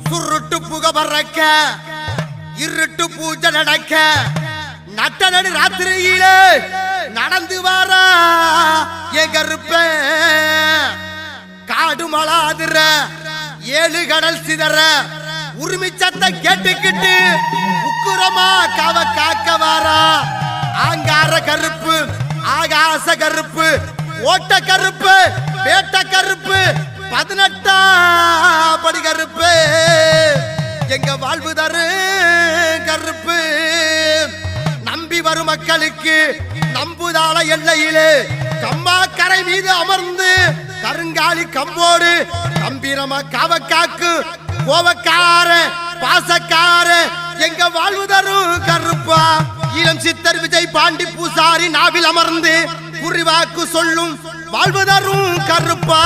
சுருட்டு புக பறக்க இருட்டு பூஜை நடக்க நட்ட நடு ராத்திரியிலே நடந்து வாரா என் கருப்ப காடு மலாதுற ஏழு கடல் சிதற உரிமை சத்த கேட்டுக்கிட்டு உக்குரமா காவ காக்க வாரா ஆங்கார கருப்பு ஆகாச கருப்பு ஓட்ட கருப்பு வேட்ட கருப்பு 18ஆம் படி கருப்பு எங்க வாழ்வு தரு கருப்பு நம்பி வரும் மக்களுக்கு நம்புதாள எல்லையிலே கம்மா கரை மீது அமர்ந்து கருங்காலி கம்போடு கம்பீரமா காவக்காக்கு கோவக்கார பாசக்கார எங்க வாழ்வு தரும் கருப்பா இளம் சித்தர் விஜய் பாண்டி பூசாரி நாவில் அமர்ந்து குறிவாக்கு சொல்லும் வாழ்வு தரும் கருப்பா